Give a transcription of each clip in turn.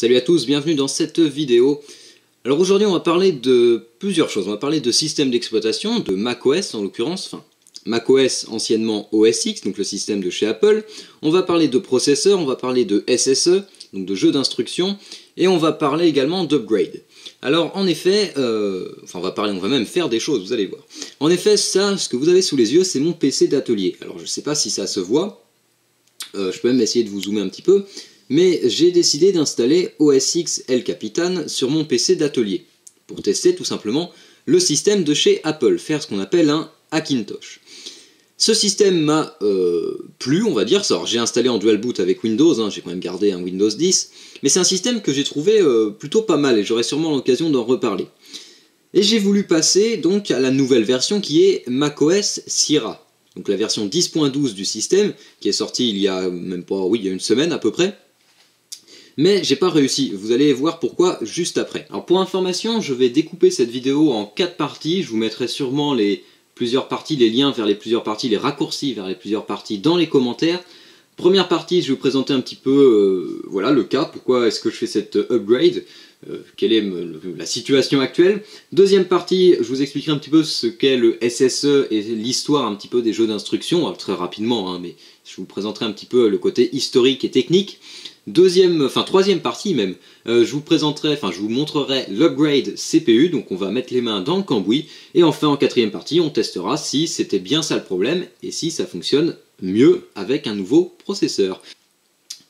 Salut à tous, bienvenue dans cette vidéo. Alors aujourd'hui on va parler de plusieurs choses. On va parler de système d'exploitation, de macOS en l'occurrence, enfin macOS anciennement OS X, donc le système de chez Apple. On va parler de processeurs, on va parler de SSE, donc de jeux d'instruction, et on va parler également d'upgrade. Alors en effet, on va même faire des choses, vous allez voir. En effet, ça, ce que vous avez sous les yeux, c'est mon PC d'atelier. Alors je ne sais pas si ça se voit, je peux même essayer de vous zoomer un petit peu, mais j'ai décidé d'installer OS X El Capitan sur mon PC d'atelier, pour tester tout simplement le système de chez Apple, faire ce qu'on appelle un Hackintosh. Ce système m'a plu, on va dire. Alors j'ai installé en dual boot avec Windows, j'ai quand même gardé un Windows 10, mais c'est un système que j'ai trouvé plutôt pas mal et j'aurai sûrement l'occasion d'en reparler. Et j'ai voulu passer donc à la nouvelle version qui est macOS Sierra, donc la version 10.12 du système qui est sortie il y a même pas, il y a une semaine à peu près. Mais j'ai pas réussi, vous allez voir pourquoi juste après. Alors pour information, je vais découper cette vidéo en 4 parties, je vous mettrai sûrement plusieurs parties, les liens vers les plusieurs parties, les raccourcis vers les plusieurs parties dans les commentaires. Première partie, je vais vous présenter un petit peu voilà, le cas, pourquoi est-ce que je fais cette upgrade, quelle est la situation actuelle. Deuxième partie, je vous expliquerai un petit peu ce qu'est le SSE et l'histoire un petit peu des jeux d'instruction, très rapidement, mais je vous présenterai un petit peu le côté historique et technique. Troisième partie même, je vous montrerai l'upgrade CPU, donc on va mettre les mains dans le cambouis, et enfin en quatrième partie, on testera si c'était bien ça le problème, et si ça fonctionne mieux avec un nouveau processeur.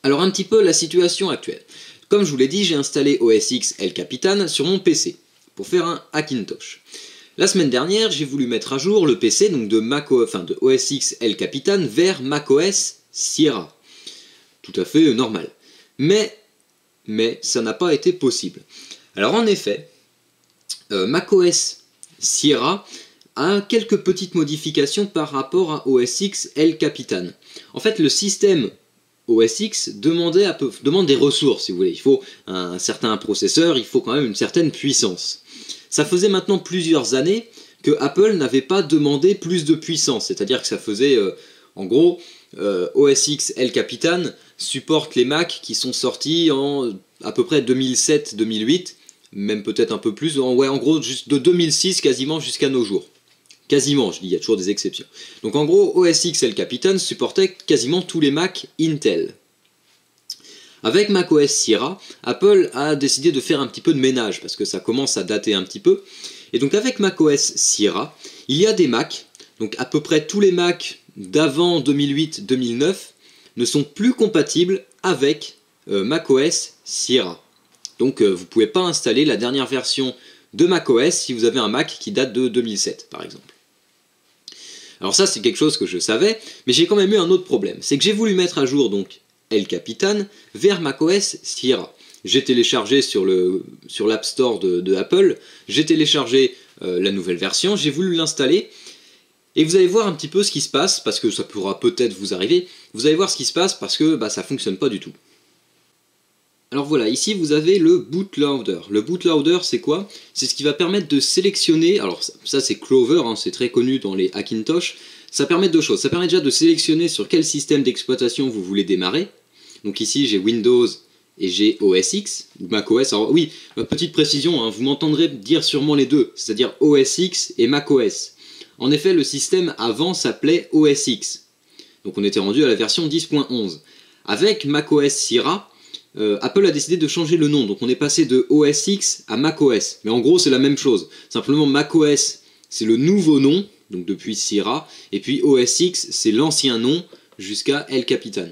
Alors un petit peu la situation actuelle. Comme je vous l'ai dit, j'ai installé OS X El Capitan sur mon PC, pour faire un Hackintosh. La semaine dernière, j'ai voulu mettre à jour le PC donc de OS X El Capitan vers macOS Sierra. Tout à fait normal. Mais ça n'a pas été possible. Alors en effet, macOS Sierra a quelques petites modifications par rapport à OS X El Capitan. En fait, le système OS X demande des ressources, si vous voulez. Il faut un certain processeur, il faut quand même une certaine puissance. Ça faisait maintenant plusieurs années que Apple n'avait pas demandé plus de puissance, c'est-à-dire que ça faisait, en gros, OS X El Capitan supporte les Mac qui sont sortis en à peu près 2007-2008, même peut-être un peu plus, en gros juste de 2006 quasiment jusqu'à nos jours. Quasiment, je dis, il y a toujours des exceptions. Donc en gros, OS X El Capitan supportait quasiment tous les Mac Intel. Avec macOS Sierra, Apple a décidé de faire un petit peu de ménage, parce que ça commence à dater un petit peu. Et donc avec macOS Sierra, il y a des Mac, donc à peu près tous les Mac d'avant 2008-2009, ne sont plus compatibles avec macOS Sierra. Donc vous ne pouvez pas installer la dernière version de macOS si vous avez un Mac qui date de 2007 par exemple. Alors ça c'est quelque chose que je savais, mais j'ai quand même eu un autre problème. C'est que j'ai voulu mettre à jour donc El Capitan vers macOS Sierra. J'ai téléchargé sur l'App Store de Apple, j'ai téléchargé la nouvelle version, j'ai voulu l'installer. Et vous allez voir un petit peu ce qui se passe, parce que ça pourra peut-être vous arriver, vous allez voir ce qui se passe parce que ça fonctionne pas du tout. Alors voilà, ici vous avez le bootloader. Le bootloader c'est quoi? C'est ce qui va permettre de sélectionner, alors ça c'est Clover, c'est très connu dans les Hackintosh, ça permet deux choses. Ça permet déjà de sélectionner sur quel système d'exploitation vous voulez démarrer. Donc ici j'ai Windows et j'ai OS X, ou macOS. Alors oui, petite précision, vous m'entendrez dire sûrement les deux, c'est-à-dire OS X et macOS. En effet, le système avant s'appelait OS X. Donc on était rendu à la version 10.11. Avec macOS Sierra, Apple a décidé de changer le nom. Donc on est passé de OS X à macOS. Mais en gros, c'est la même chose. Simplement, macOS, c'est le nouveau nom, donc depuis Sierra. Et puis OS X, c'est l'ancien nom jusqu'à El Capitan.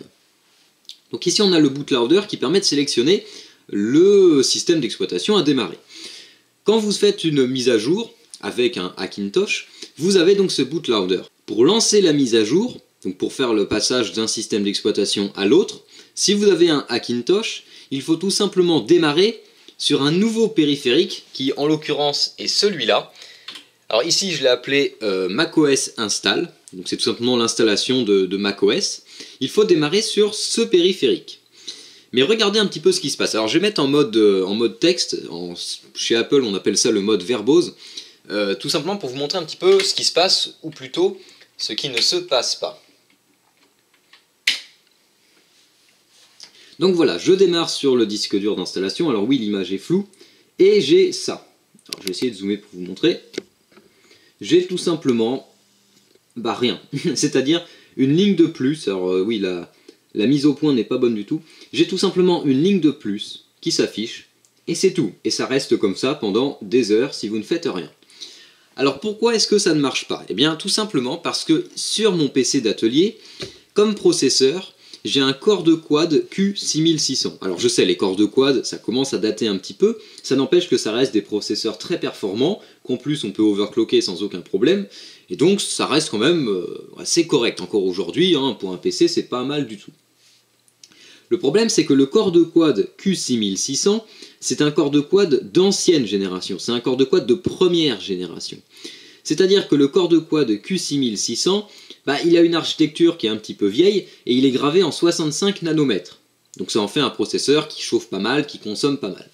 Donc ici, on a le bootloader qui permet de sélectionner le système d'exploitation à démarrer. Quand vous faites une mise à jour avec un Hackintosh, vous avez donc ce bootloader. Pour lancer la mise à jour, donc pour faire le passage d'un système d'exploitation à l'autre, si vous avez un Hackintosh, il faut tout simplement démarrer sur un nouveau périphérique qui en l'occurrence est celui-là. Alors ici je l'ai appelé macOS Install, donc c'est tout simplement l'installation de macOS. Il faut démarrer sur ce périphérique. Mais regardez un petit peu ce qui se passe. Alors je vais mettre en mode texte, chez Apple on appelle ça le mode verbose. Tout simplement pour vous montrer un petit peu ce qui se passe, ou plutôt ce qui ne se passe pas. Donc voilà, je démarre sur le disque dur d'installation. Alors oui, l'image est floue. Et j'ai ça. Alors je vais essayer de zoomer pour vous montrer. J'ai tout simplement, rien. C'est-à-dire une ligne de plus. Alors oui, la mise au point n'est pas bonne du tout. J'ai tout simplement une ligne de plus qui s'affiche. Et c'est tout. Et ça reste comme ça pendant des heures si vous ne faites rien. Alors pourquoi est-ce que ça ne marche pas? Eh bien tout simplement parce que sur mon PC d'atelier, comme processeur, j'ai un Core de Quad Q6600. Alors je sais, les Core de Quad, ça commence à dater un petit peu, ça n'empêche que ça reste des processeurs très performants, qu'en plus on peut overclocker sans aucun problème, et donc ça reste quand même assez correct encore aujourd'hui, hein, pour un PC c'est pas mal du tout. Le problème c'est que le Core de Quad Q6600, c'est un Core de Quad d'ancienne génération, c'est un Core de Quad de première génération. C'est-à-dire que le Core de Quad Q6600, il a une architecture qui est un petit peu vieille et il est gravé en 65 nanomètres. Donc ça en fait un processeur qui chauffe pas mal, qui consomme pas mal.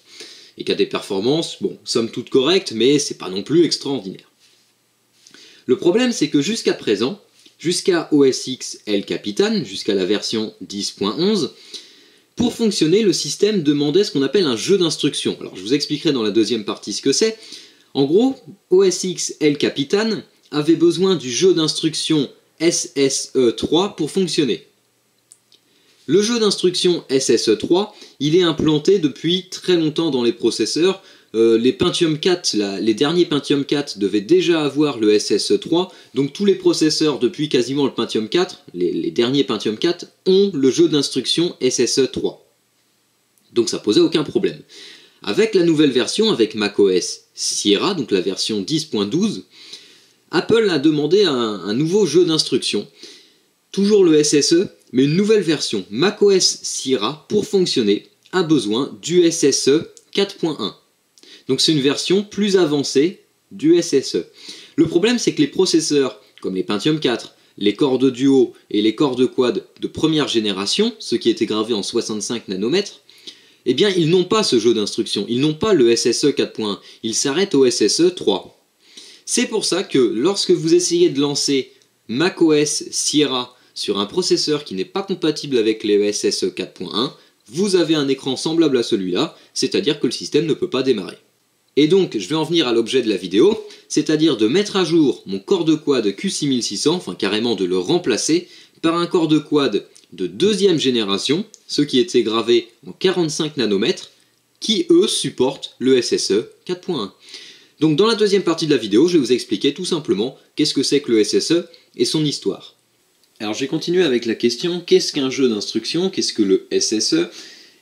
Et qui a des performances, bon, somme toute correctes, mais c'est pas non plus extraordinaire. Le problème c'est que jusqu'à présent, jusqu'à OS X El Capitan, jusqu'à la version 10.11, pour fonctionner, le système demandait ce qu'on appelle un jeu d'instructions. Alors je vous expliquerai dans la deuxième partie ce que c'est. En gros, OS X El Capitan avait besoin du jeu d'instructions SSE3 pour fonctionner. Le jeu d'instructions SSE3, il est implanté depuis très longtemps dans les processeurs. Les Pentium 4, les derniers Pentium 4 devaient déjà avoir le SSE3, donc tous les processeurs depuis quasiment le Pentium 4, les derniers Pentium 4, ont le jeu d'instructions SSE3. Donc ça posait aucun problème. Avec la nouvelle version, avec macOS Sierra, donc la version 10.12, Apple a demandé un nouveau jeu d'instructions, toujours le SSE, mais une nouvelle version, macOS Sierra, pour fonctionner, a besoin du SSE 4.1. Donc c'est une version plus avancée du SSE. Le problème c'est que les processeurs, comme les Pentium 4, les Core de Duo et les Core de Quad de première génération, ceux qui étaient gravés en 65 nanomètres, eh bien ils n'ont pas ce jeu d'instructions, ils n'ont pas le SSE 4.1, ils s'arrêtent au SSE 3. C'est pour ça que lorsque vous essayez de lancer macOS Sierra sur un processeur qui n'est pas compatible avec les SSE 4.1, vous avez un écran semblable à celui-là, c'est-à-dire que le système ne peut pas démarrer. Et donc, je vais en venir à l'objet de la vidéo, c'est-à-dire de mettre à jour mon Core de Quad Q6600, enfin carrément de le remplacer, par un Core de Quad de deuxième génération, ceux qui étaient gravés en 45 nanomètres, qui eux supportent le SSE 4.1. Donc dans la deuxième partie de la vidéo, je vais vous expliquer tout simplement qu'est-ce que c'est que le SSE et son histoire. Alors je vais continuer avec la question, qu'est-ce qu'un jeu d'instruction, qu'est-ce que le SSE,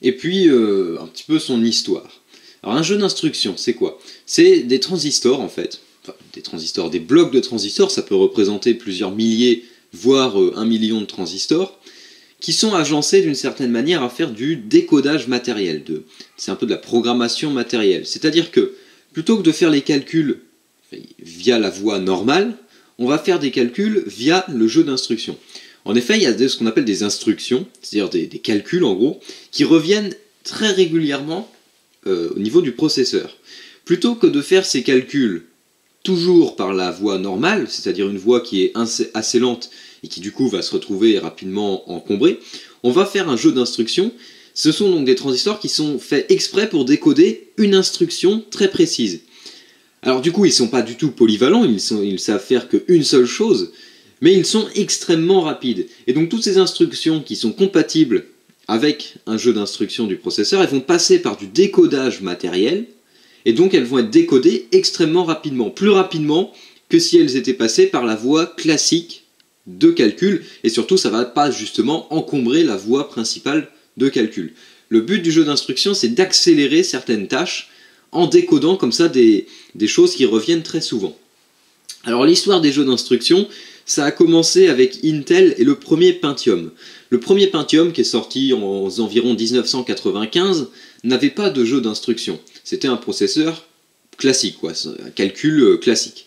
et puis un petit peu son histoire. Alors un jeu d'instruction, c'est quoi? C'est des transistors en fait, enfin des transistors, des blocs de transistors, ça peut représenter plusieurs milliers, voire 1 million de transistors, qui sont agencés d'une certaine manière à faire du décodage matériel, c'est un peu de la programmation matérielle. C'est-à-dire que plutôt que de faire les calculs via la voie normale, on va faire des calculs via le jeu d'instructions. En effet, il y a ce qu'on appelle des instructions, c'est-à-dire des calculs en gros, qui reviennent très régulièrement au niveau du processeur. Plutôt que de faire ces calculs toujours par la voie normale, c'est-à-dire une voie qui est assez lente et qui du coup va se retrouver rapidement encombrée, on va faire un jeu d'instructions. Ce sont donc des transistors qui sont faits exprès pour décoder une instruction très précise. Alors du coup, ils ne sont pas du tout polyvalents, ils savent faire qu'une seule chose, mais ils sont extrêmement rapides. Et donc toutes ces instructions qui sont compatibles avec un jeu d'instructions du processeur, elles vont passer par du décodage matériel, et donc elles vont être décodées extrêmement rapidement, plus rapidement que si elles étaient passées par la voie classique de calcul, et surtout ça ne va pas justement encombrer la voie principale de calcul. Le but du jeu d'instruction, c'est d'accélérer certaines tâches en décodant comme ça des choses qui reviennent très souvent. Alors l'histoire des jeux d'instruction, ça a commencé avec Intel et le premier Pentium. Le premier Pentium, qui est sorti en environ 1995, n'avait pas de jeu d'instruction. C'était un processeur classique, quoi, un calcul classique.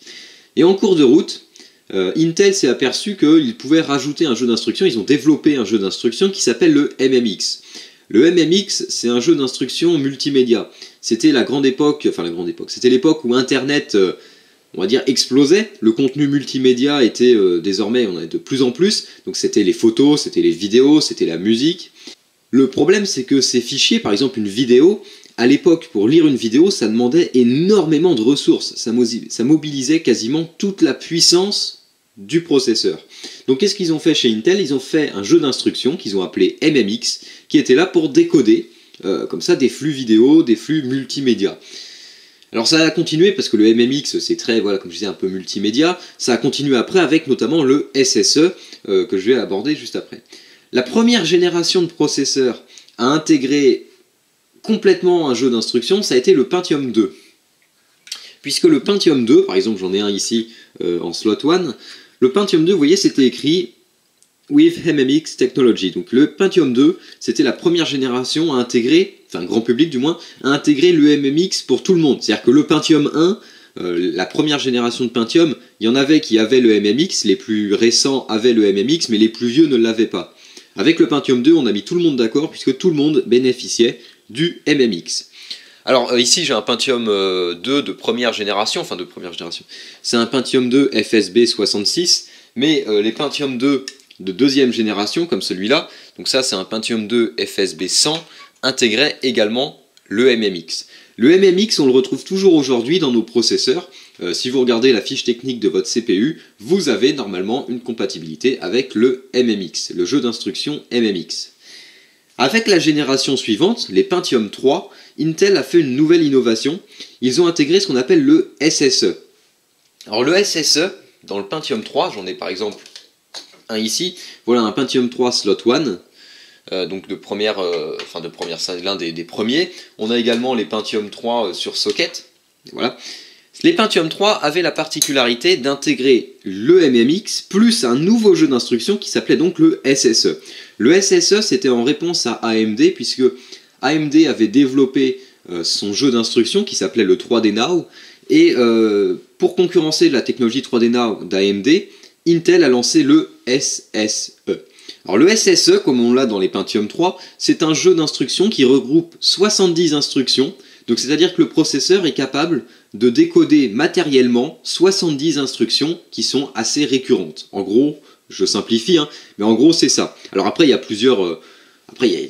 Et en cours de route, Intel s'est aperçu qu'il pouvait rajouter un jeu d'instruction. Ils ont développé un jeu d'instruction qui s'appelle le MMX. Le MMX, c'est un jeu d'instruction multimédia. C'était la grande époque, c'était l'époque où Internet, on va dire, explosait. Le contenu multimédia était désormais, on en a de plus en plus. Donc c'était les photos, c'était les vidéos, c'était la musique. Le problème, c'est que ces fichiers, par exemple une vidéo, à l'époque, pour lire une vidéo, ça demandait énormément de ressources. Ça mobilisait quasiment toute la puissance du processeur. Donc qu'est-ce qu'ils ont fait chez Intel? Ils ont fait un jeu d'instructions qu'ils ont appelé MMX, qui était là pour décoder, comme ça, des flux vidéo, des flux multimédia. Alors ça a continué parce que le MMX c'est très, voilà, comme je disais, un peu multimédia. Ça a continué après avec notamment le SSE que je vais aborder juste après. La première génération de processeurs à intégrer complètement un jeu d'instructions, ça a été le Pentium 2. Puisque le Pentium 2, par exemple j'en ai un ici en slot 1, le Pentium 2, vous voyez, c'était écrit with MMX Technology. Donc le Pentium 2, c'était la première génération à intégrer, enfin grand public du moins, à intégrer le MMX pour tout le monde. C'est-à-dire que le Pentium 1, la première génération de Pentium, il y en avait qui avaient le MMX, les plus récents avaient le MMX, mais les plus vieux ne l'avaient pas. Avec le Pentium 2, on a mis tout le monde d'accord, puisque tout le monde bénéficiait du MMX. Alors ici j'ai un Pentium 2 de première génération, c'est un Pentium 2 FSB 66, mais les Pentium 2 de deuxième génération, comme celui-là, donc ça c'est un Pentium 2 FSB 100, intégrait également le MMX. Le MMX, on le retrouve toujours aujourd'hui dans nos processeurs. Si vous regardez la fiche technique de votre CPU, vous avez normalement une compatibilité avec le MMX, le jeu d'instructions MMX. Avec la génération suivante, les Pentium 3, Intel a fait une nouvelle innovation. Ils ont intégré ce qu'on appelle le SSE. Alors le SSE, dans le Pentium 3, j'en ai par exemple un ici, voilà un Pentium 3 slot 1, donc de première, c'est l'un des premiers. On a également les Pentium 3 sur socket. Voilà. Les Pentium 3 avaient la particularité d'intégrer le MMX plus un nouveau jeu d'instructions qui s'appelait donc le SSE. Le SSE, c'était en réponse à AMD, puisque AMD avait développé son jeu d'instructions qui s'appelait le 3D Now, et pour concurrencer la technologie 3D Now d'AMD, Intel a lancé le SSE. Alors le SSE, comme on l'a dans les Pentium 3, c'est un jeu d'instructions qui regroupe 70 instructions, donc c'est-à-dire que le processeur est capable de décoder matériellement 70 instructions qui sont assez récurrentes. En gros, je simplifie, hein, mais en gros c'est ça. Alors après il y a plusieurs...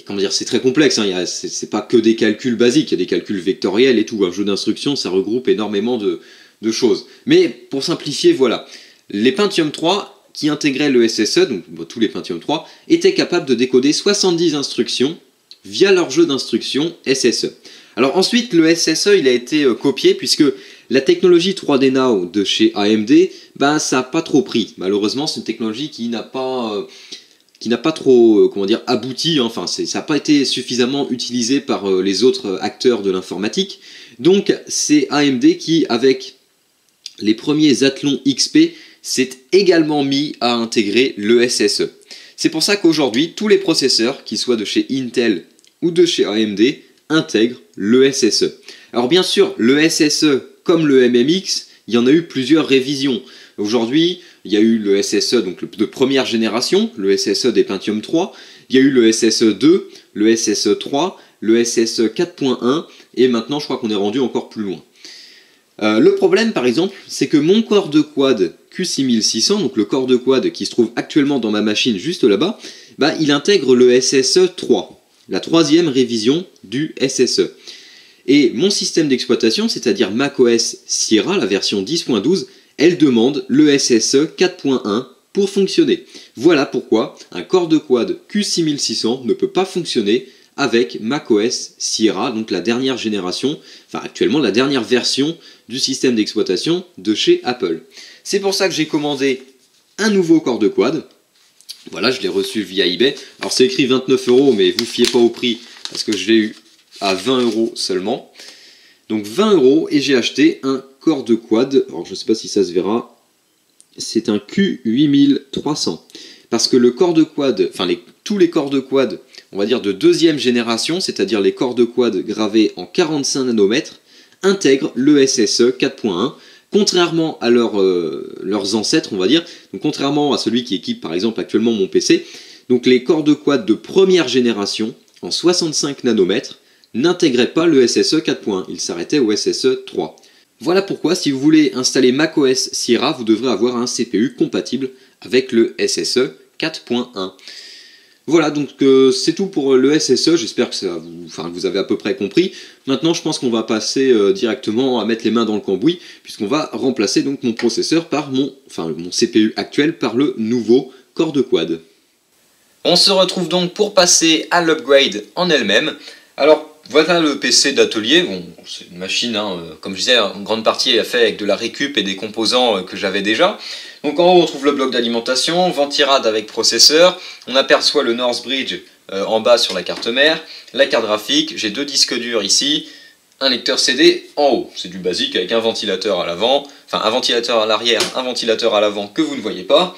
comment dire, c'est très complexe, hein, c'est pas que des calculs basiques, il y a des calculs vectoriels et tout. Un jeu d'instructions, ça regroupe énormément de choses. Mais pour simplifier, voilà. Les Pentium 3 qui intégraient le SSE, donc tous les Pentium 3, étaient capables de décoder 70 instructions via leur jeu d'instructions SSE. Alors ensuite, le SSE, il a été copié, puisque la technologie 3D Now de chez AMD, ben, ça n'a pas trop pris. Malheureusement, c'est une technologie qui n'a pas trop abouti, hein. Enfin, ça n'a pas été suffisamment utilisé par les autres acteurs de l'informatique. Donc c'est AMD qui, avec les premiers Athlon XP, s'est également mis à intégrer le SSE. C'est pour ça qu'aujourd'hui, tous les processeurs, qu'ils soient de chez Intel ou de chez AMD, intègrent le SSE. Alors bien sûr, le SSE, comme le MMX, il y en a eu plusieurs révisions. Aujourd'hui, il y a eu le SSE donc de première génération, le SSE des Pentium 3, il y a eu le SSE 2, le SSE 3, le SSE 4.1, et maintenant je crois qu'on est rendu encore plus loin. Le problème par exemple, c'est que mon corps de quad Q6600, donc le corps de quad qui se trouve actuellement dans ma machine juste là-bas, bah, il intègre le SSE 3, la troisième révision du SSE. Et mon système d'exploitation, c'est-à-dire macOS Sierra, la version 10.12, elle demande le SSE 4.1 pour fonctionner. Voilà pourquoi un corps de quad Q6600 ne peut pas fonctionner avec macOS Sierra, donc la dernière génération, enfin actuellement la dernière version du système d'exploitation de chez Apple. C'est pour ça que j'ai commandé un nouveau corps de quad. Voilà, je l'ai reçu via eBay. Alors c'est écrit 29 €, mais vous fiez pas au prix parce que je l'ai eu à 20 € seulement. Donc 20 € et j'ai acheté un corps de quad. Alors je ne sais pas si ça se verra. C'est un Q8300. Parce que le corps de quad, enfin tous les corps de quad, on va dire de deuxième génération, c'est-à-dire les corps de quad gravés en 45 nanomètres, intègrent le SSE 4.1, contrairement à leurs ancêtres, on va dire, donc contrairement à celui qui équipe par exemple actuellement mon PC, donc les corps de quad de première génération, en 65 nanomètres, n'intégraient pas le SSE 4.1, ils s'arrêtaient au SSE 3. Voilà pourquoi, si vous voulez installer macOS Sierra, vous devrez avoir un CPU compatible avec le SSE 4.1. Voilà, donc c'est tout pour le SSE, j'espère que vous avez à peu près compris. Maintenant, je pense qu'on va passer directement à mettre les mains dans le cambouis, puisqu'on va remplacer donc mon processeur par mon CPU actuel par le nouveau Core 2 Quad. On se retrouve donc pour passer à l'upgrade en elle-même. Alors voilà le PC d'atelier, bon, c'est une machine, comme je disais, en grande partie est fait avec de la récup et des composants que j'avais déjà. Donc en haut on trouve le bloc d'alimentation, Ventirad avec processeur, on aperçoit le Northbridge en bas sur la carte mère, la carte graphique, j'ai deux disques durs ici, un lecteur CD en haut, c'est du basique avec un ventilateur à l'avant, enfin un ventilateur à l'arrière, un ventilateur à l'avant que vous ne voyez pas,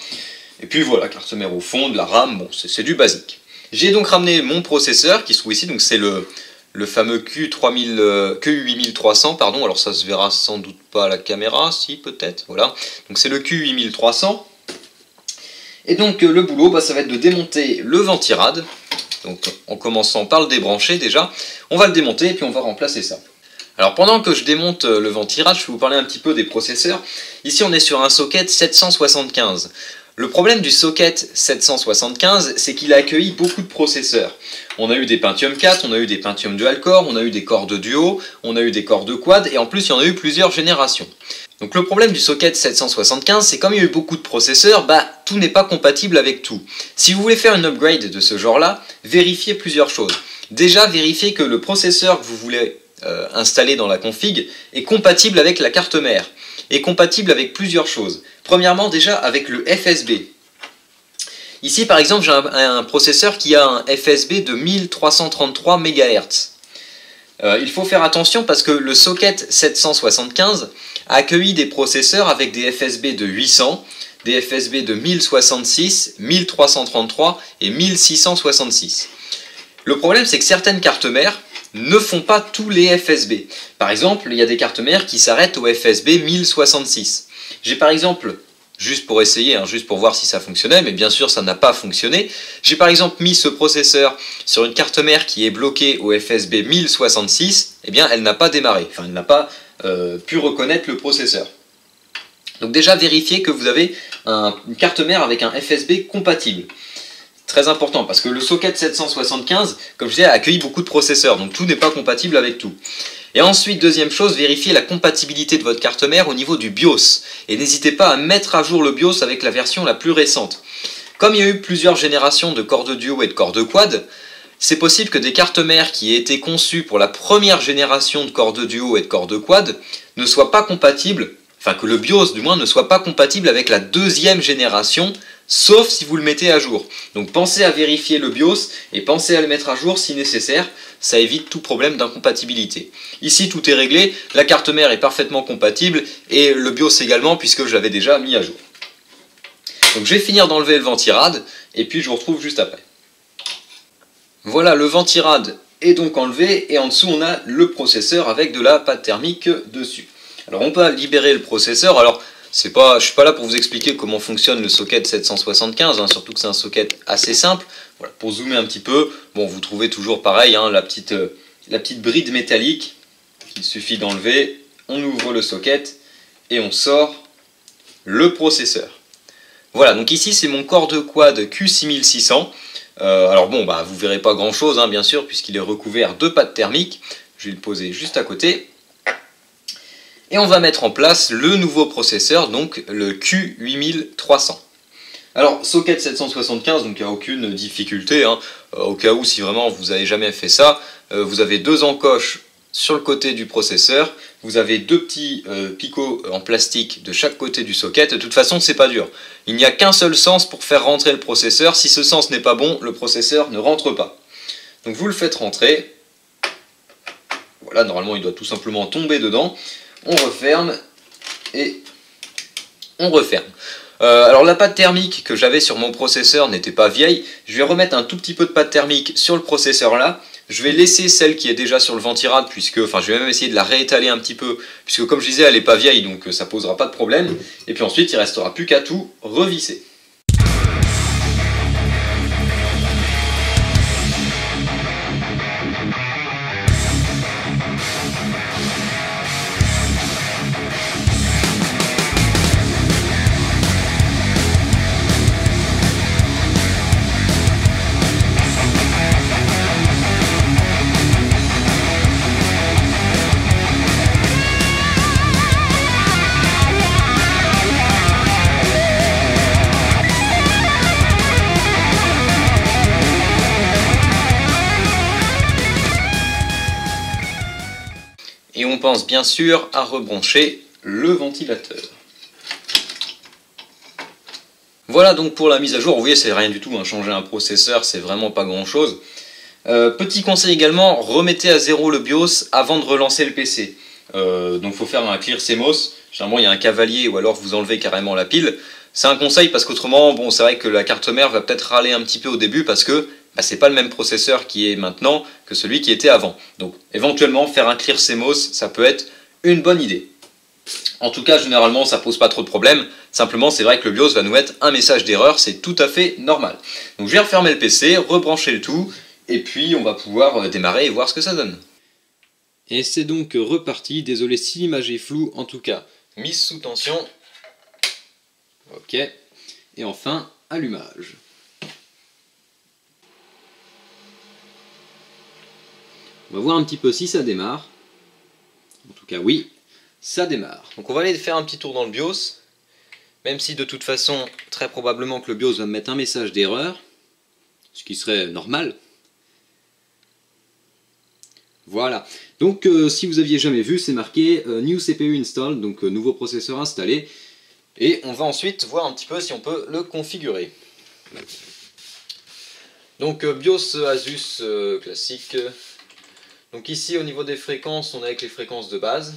et puis voilà, carte mère au fond, de la RAM, bon c'est du basique. J'ai donc ramené mon processeur qui se trouve ici, donc c'est le fameux Q8300, pardon, alors ça se verra sans doute pas à la caméra, si peut-être, voilà. Donc c'est le Q8300. Et donc le boulot, ça va être de démonter le Ventirad, donc en commençant par le débrancher déjà. On va le démonter et puis on va remplacer ça. Alors pendant que je démonte le Ventirad, je vais vous parler un petit peu des processeurs. Ici on est sur un socket 775. Le problème du socket 775, c'est qu'il a accueilli beaucoup de processeurs. On a eu des Pentium 4, on a eu des Pentium dual-core, on a eu des Core de duo, on a eu des Core de quad, et en plus il y en a eu plusieurs générations. Donc le problème du socket 775, c'est comme il y a eu beaucoup de processeurs, tout n'est pas compatible avec tout. Si vous voulez faire une upgrade de ce genre-là, vérifiez plusieurs choses. Déjà, vérifiez que le processeur que vous voulez installer dans la config est compatible avec la carte mère, est compatible avec plusieurs choses. Premièrement, déjà avec le FSB. Ici, par exemple, j'ai un processeur qui a un FSB de 1333 MHz. Il faut faire attention parce que le socket 775 a accueilli des processeurs avec des FSB de 800, des FSB de 1066, 1333 et 1666. Le problème, c'est que certaines cartes mères ne font pas tous les FSB. Par exemple, il y a des cartes mères qui s'arrêtent au FSB 1066. J'ai par exemple, juste pour essayer, juste pour voir si ça fonctionnait, mais bien sûr ça n'a pas fonctionné, j'ai par exemple mis ce processeur sur une carte mère qui est bloquée au FSB 1066, et bien elle n'a pas démarré, enfin elle n'a pas pu reconnaître le processeur. Donc déjà vérifiez que vous avez une carte mère avec un FSB compatible. Très important parce que le socket 775, comme je disais, a accueilli beaucoup de processeurs, donc tout n'est pas compatible avec tout. Et ensuite, deuxième chose, vérifiez la compatibilité de votre carte mère au niveau du BIOS. Et n'hésitez pas à mettre à jour le BIOS avec la version la plus récente. Comme il y a eu plusieurs générations de Core de duo et de Core de quad, c'est possible que des cartes mères qui aient été conçues pour la première génération de Core de duo et de Core de quad ne soient pas compatibles, enfin que le BIOS du moins ne soit pas compatible avec la deuxième génération, sauf si vous le mettez à jour. Donc pensez à vérifier le BIOS et pensez à le mettre à jour si nécessaire, ça évite tout problème d'incompatibilité. Ici tout est réglé, la carte mère est parfaitement compatible et le BIOS également puisque je l'avais déjà mis à jour. Donc je vais finir d'enlever le Ventirad et puis je vous retrouve juste après. Voilà, le Ventirad est donc enlevé et en dessous on a le processeur avec de la pâte thermique dessus. Alors on peut libérer le processeur, alors je ne suis pas là pour vous expliquer comment fonctionne le socket 775, surtout que c'est un socket assez simple. Voilà, pour zoomer un petit peu, bon, vous trouvez toujours pareil, la petite bride métallique qu'il suffit d'enlever. On ouvre le socket et on sort le processeur. Voilà, donc ici c'est mon Core 2 Quad Q6600. Alors bon, vous verrez pas grand chose, bien sûr, puisqu'il est recouvert de pâte thermique. Je vais le poser juste à côté. Et on va mettre en place le nouveau processeur, donc le Q8300. Alors, socket 775, donc il n'y a aucune difficulté, au cas où, si vraiment vous n'avez jamais fait ça, vous avez deux encoches sur le côté du processeur, vous avez deux petits picots en plastique de chaque côté du socket. De toute façon, c'est pas dur. Il n'y a qu'un seul sens pour faire rentrer le processeur. Si ce sens n'est pas bon, le processeur ne rentre pas. Donc vous le faites rentrer. Voilà, normalement il doit tout simplement tomber dedans. On referme et on referme. Alors la pâte thermique que j'avais sur mon processeur n'était pas vieille. Je vais remettre un tout petit peu de pâte thermique sur le processeur là. Je vais laisser celle qui est déjà sur le Ventirad, je vais même essayer de la réétaler un petit peu, puisque comme je disais, elle n'est pas vieille, donc ça posera pas de problème. Et puis ensuite, il ne restera plus qu'à tout revisser. Et on pense bien sûr à rebrancher le ventilateur. Voilà donc pour la mise à jour. Vous voyez, c'est rien du tout, hein. Changer un processeur, c'est vraiment pas grand chose. Petit conseil également, remettez à zéro le BIOS avant de relancer le PC. Donc il faut faire un clear CMOS. Généralement il y a un cavalier ou alors vous enlevez carrément la pile. C'est un conseil parce qu'autrement, bon, c'est vrai que la carte mère va peut-être râler un petit peu au début parce que c'est pas le même processeur qui est maintenant que celui qui était avant. Donc éventuellement faire un clear CMOS, ça peut être une bonne idée. En tout cas, généralement, ça pose pas trop de problèmes. Simplement, c'est vrai que le BIOS va nous mettre un message d'erreur, c'est tout à fait normal. Donc je vais refermer le PC, rebrancher le tout, et puis on va pouvoir démarrer et voir ce que ça donne. Et c'est donc reparti. Désolé si l'image est floue, en tout cas. Mise sous tension. Ok. Et enfin, allumage. On va voir un petit peu si ça démarre. En tout cas, oui, ça démarre. Donc on va aller faire un petit tour dans le BIOS. Même si de toute façon, très probablement que le BIOS va me mettre un message d'erreur. Ce qui serait normal. Voilà. Donc si vous aviez jamais vu, c'est marqué New CPU installed, donc nouveau processeur installé. Et on va ensuite voir un petit peu si on peut le configurer. Donc BIOS Asus classique. Donc ici au niveau des fréquences, on est avec les fréquences de base.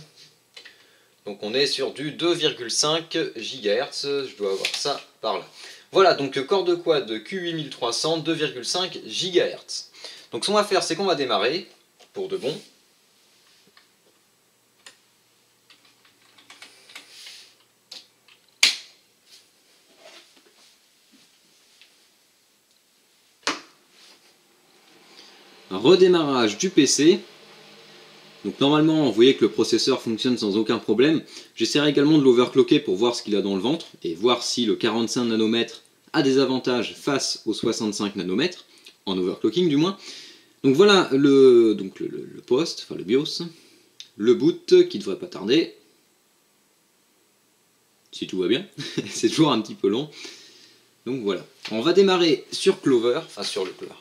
Donc on est sur du 2,5 GHz, je dois avoir ça par là. Voilà, donc corps de quad Q8300, 2,5 GHz. Donc ce qu'on va faire, c'est qu'on va démarrer, pour de bon. Un redémarrage du PC. Donc normalement, vous voyez que le processeur fonctionne sans aucun problème. J'essaierai également de l'overclocker pour voir ce qu'il a dans le ventre et voir si le 45 nanomètres a des avantages face aux 65 nanomètres, en overclocking du moins. Donc voilà le poste, enfin le BIOS, le boot qui ne devrait pas tarder. Si tout va bien, c'est toujours un petit peu long. Donc voilà, on va démarrer sur Clover, Enfin sur le Clover.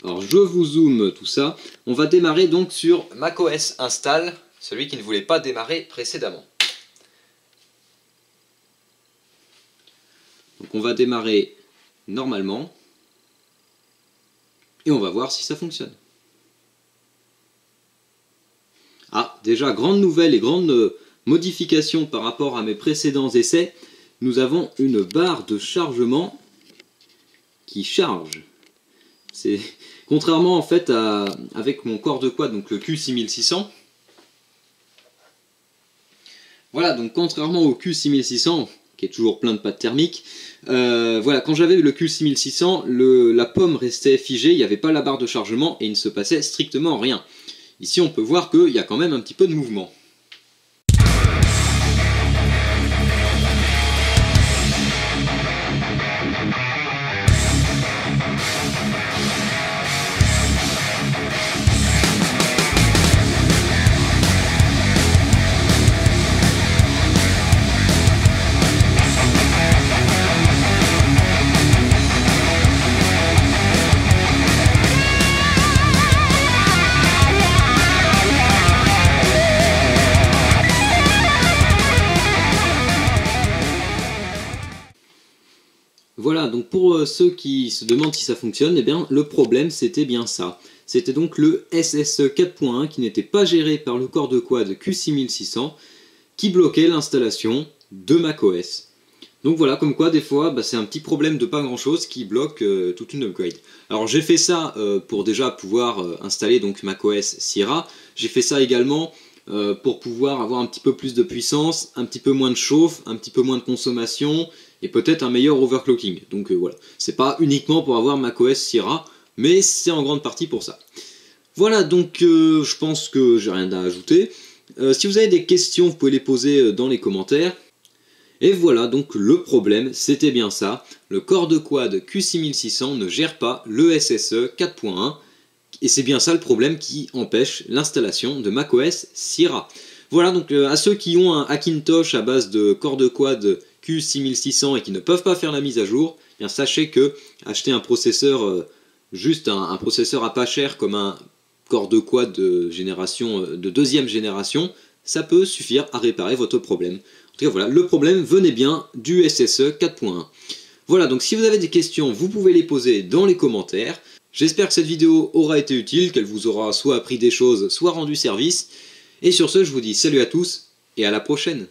Alors je vous zoome tout ça. On va démarrer donc sur macOS install, celui qui ne voulait pas démarrer précédemment. Donc on va démarrer normalement. Et on va voir si ça fonctionne. Ah, déjà, grande nouvelle et grande modification par rapport à mes précédents essais. Nous avons une barre de chargement qui charge. C'est contrairement en fait avec mon corps de quad, donc le Q6600. Voilà, donc contrairement au Q6600, qui est toujours plein de pattes thermiques, voilà, quand j'avais le Q6600, la pomme restait figée, il n'y avait pas la barre de chargement et il ne se passait strictement rien. Ici on peut voir qu'il y a quand même un petit peu de mouvement. Voilà, donc pour ceux qui se demandent si ça fonctionne, eh bien le problème c'était bien ça. C'était donc le SSE 4.1 qui n'était pas géré par le corps de quad Q6600 qui bloquait l'installation de macOS. Donc voilà, comme quoi des fois c'est un petit problème de pas grand chose qui bloque toute une upgrade. Alors j'ai fait ça pour déjà pouvoir installer donc macOS Sierra. J'ai fait ça également pour pouvoir avoir un petit peu plus de puissance, un petit peu moins de chauffe, un petit peu moins de consommation et peut-être un meilleur overclocking. Donc voilà, c'est pas uniquement pour avoir macOS Sierra, mais c'est en grande partie pour ça. Voilà, donc je pense que j'ai rien à ajouter. Si vous avez des questions, vous pouvez les poser dans les commentaires. Et voilà, donc le problème, c'était bien ça. Le corps de quad Q6600 ne gère pas le SSE 4.1. Et c'est bien ça le problème qui empêche l'installation de macOS Sierra. Voilà, donc à ceux qui ont un Hackintosh à base de corps de quad Q6600 et qui ne peuvent pas faire la mise à jour, eh bien sachez que acheter un processeur juste un processeur à pas cher comme un Core 2 Quad de deuxième génération, ça peut suffire à réparer votre problème. En tout cas voilà, le problème venait bien du SSE 4.1. Voilà, donc si vous avez des questions, vous pouvez les poser dans les commentaires. J'espère que cette vidéo aura été utile, qu'elle vous aura soit appris des choses, soit rendu service. Et sur ce, je vous dis salut à tous et à la prochaine.